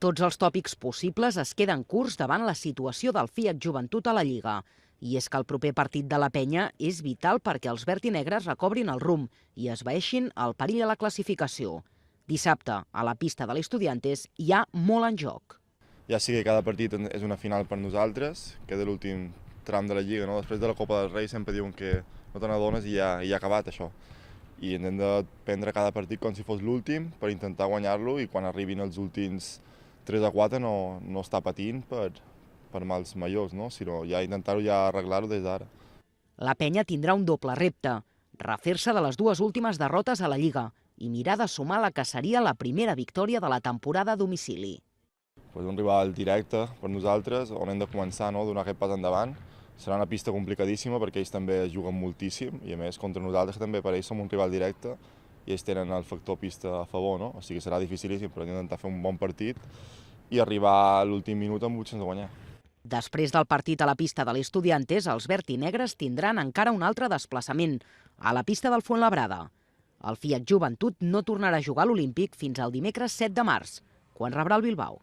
Tots els tòpics possibles es queden curts davant la situació del Fiat Joventut a la Lliga. I és que el proper partit de la penya és vital perquè els verd i negres recobrin el rumb i esvaeixin el perill a la classificació. Dissabte, a la pista de l'Estudiantes, hi ha molt en joc. Ja sí que cada partit és una final per nosaltres, queda l'últim tram de la Lliga, no? Després de la Copa del Rei sempre diuen que no te n'adones i ja ha acabat això. I hem de prendre cada partit com si fos l'últim per intentar guanyar-lo i quan arribin els últims 3 o 4 no està patint per mals majors, no? Sinó ja intentar-ho ja arreglar-ho des d'ara. La penya tindrà un doble repte, refer-se de les dues últimes derrotes a la Lliga i mirar de sumar la que seria la primera victòria de la temporada a domicili. Un rival directe per nosaltres, on hem de començar, no? Donar aquest pas endavant. Serà una pista complicadíssima perquè ells també juguen moltíssim i a més contra nosaltres també per ells som un rival directe i ells tenen el factor pista a favor, no? O sigui que serà dificilíssim, però hem d'intentar fer un bon partit i arribar a l'últim minut amb opcions de guanyar. Després del partit a la pista de l'Estudiantes, els verd i negres tindran encara un altre desplaçament, a la pista del Fuenlabrada. El Fiat Joventut no tornarà a jugar a l'Olímpic fins al dimecres 7 de març, quan rebrà el Bilbao.